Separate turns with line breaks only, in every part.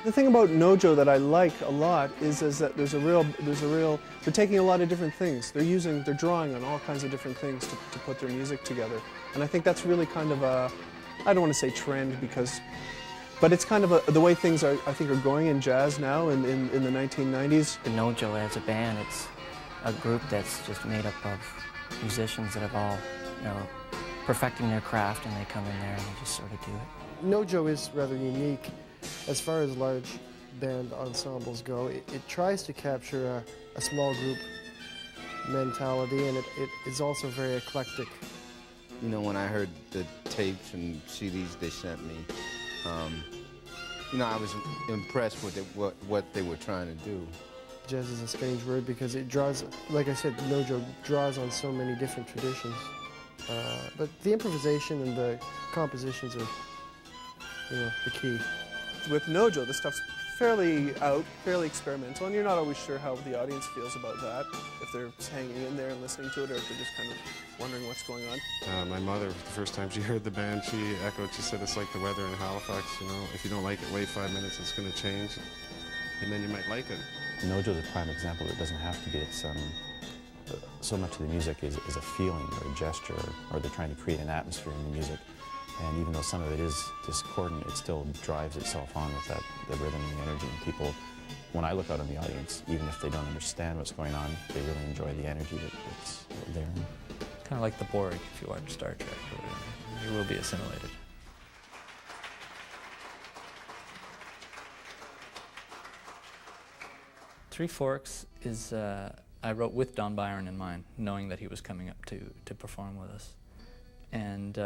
The thing about NOJO that I like a lot is that there's a real, they're taking a lot of different things. They're drawing on all kinds of different things to put their music together. And I think that's really kind of a, I don't want to say trend but it's kind of the way things are, I think, are going in jazz now in the 1990s.
The NOJO as a band, it's a group that's just made up of musicians that have all, perfecting their craft, and they come in there and they just sort of do it.
NOJO is rather unique. As far as large band ensembles go, it tries to capture a small group mentality, and it is also very eclectic.
You know, when I heard the tapes and CDs they sent me, I was impressed with what they were trying to do.
Jazz is a strange word because it draws, like I said, NOJO draws on so many different traditions. But the improvisation and the compositions are, the key.
With NOJO, the stuff's fairly experimental, and you're not always sure how the audience feels about that, if they're hanging in there and listening to it, or if they're just kind of wondering what's going on.
My mother, the first time she heard the band, she said it's like the weather in Halifax, if you don't like it, wait 5 minutes, it's going to change, and then you might like it.
NOJO is a prime example. It doesn't have to be. It's so much of the music is a feeling or a gesture, or they're trying to create an atmosphere in the music. And even though some of it is discordant, it still drives itself on with the rhythm and the energy. And people, when I look out on the audience, even if they don't understand what's going on, they really enjoy the energy that's there.
Kind of like the Borg, if you watch Star Trek or whatever. You will be assimilated. Three Forks is, I wrote with Don Byron in mind, knowing that he was coming up to perform with us. And,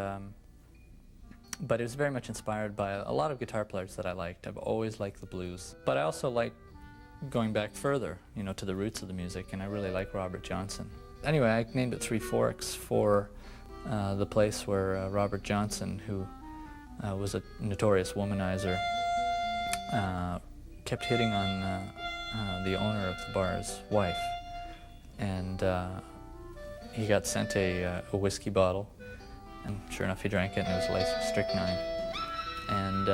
but it was very much inspired by a lot of guitar players that I liked. I've always liked the blues. But I also like going back further, to the roots of the music, and I really like Robert Johnson. Anyway, I named it Three Forks for the place where Robert Johnson, who was a notorious womanizer, kept hitting on the owner of the bar's wife. And he got sent a whiskey bottle. And sure enough, he drank it, and it was laced with strychnine. And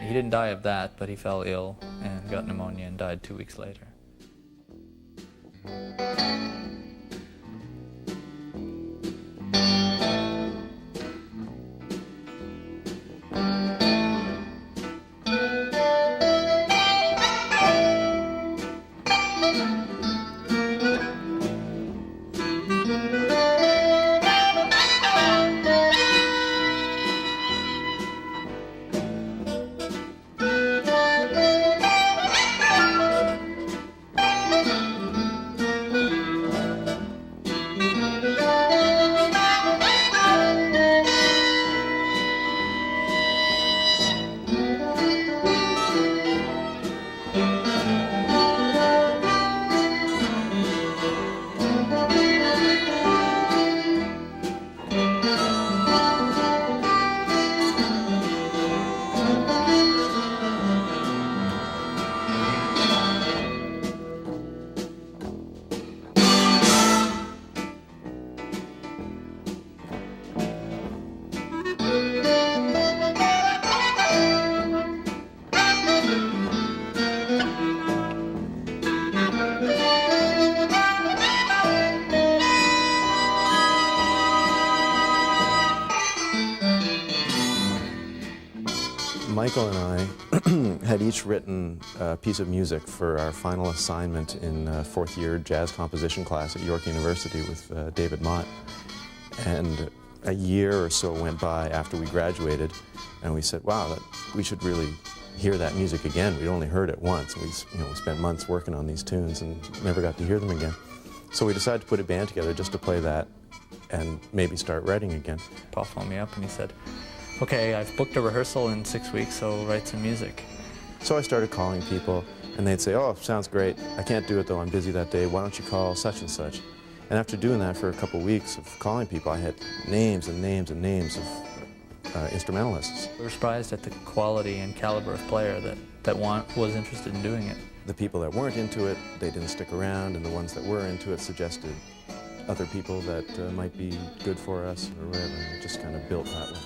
he didn't die of that, but he fell ill and got pneumonia and died 2 weeks later.
Michael and I had each written a piece of music for our final assignment in fourth year jazz composition class at York University with David Mott. And a year or so went by after we graduated, and we said, wow, we should really hear that music again. We'd only heard it once. We spent months working on these tunes and never got to hear them again. So we decided to put a band together just to play that and maybe start writing again.
Paul phoned me up and he said, okay, I've booked a rehearsal in 6 weeks, so write some music.
So I started calling people, and they'd say, oh, sounds great. I can't do it, though. I'm busy that day. Why don't you call such and such? And after doing that for a couple of weeks of calling people, I had names and names and names of instrumentalists.
We were surprised at the quality and caliber of player that was interested in doing it.
The people that weren't into it, they didn't stick around, and the ones that were into it suggested other people that might be good for us or whatever, and it just kind of built that way.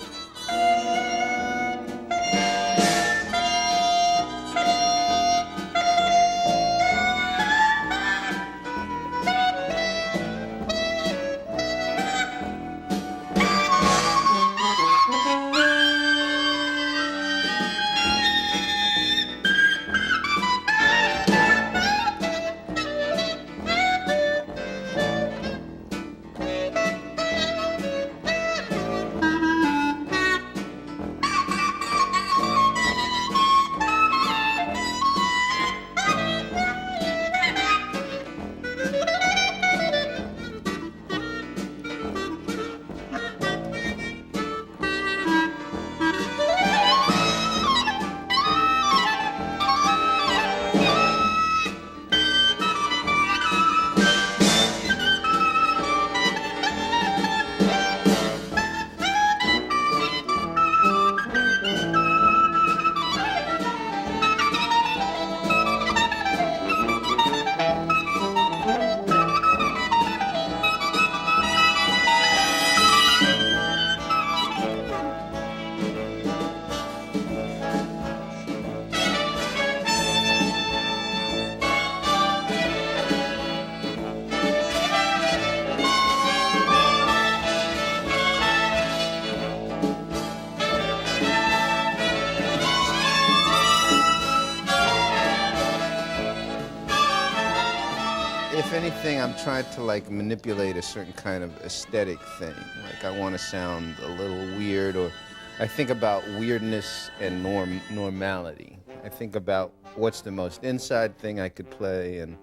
if anything, I'm trying to like manipulate a certain kind of aesthetic thing. Like I want to sound a little weird, or I think about weirdness and normality. I think about what's the most inside thing I could play and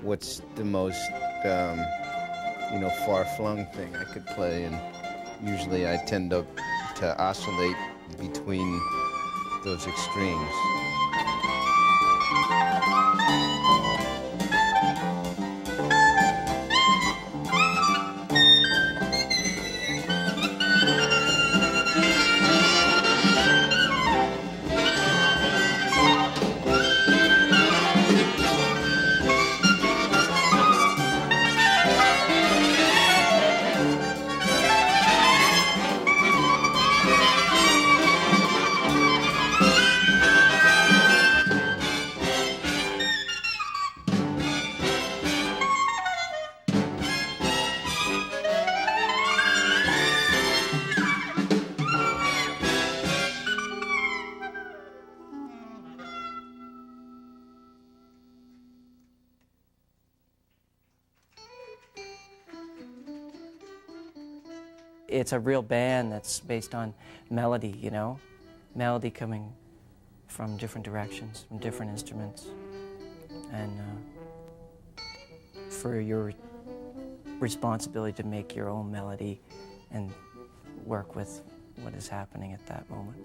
what's the most, far-flung thing I could play. And usually I tend to oscillate between those extremes.
It's a real band that's based on melody, you know? Melody coming from different directions, from different instruments. And for your responsibility to make your own melody and work with what is happening at that moment.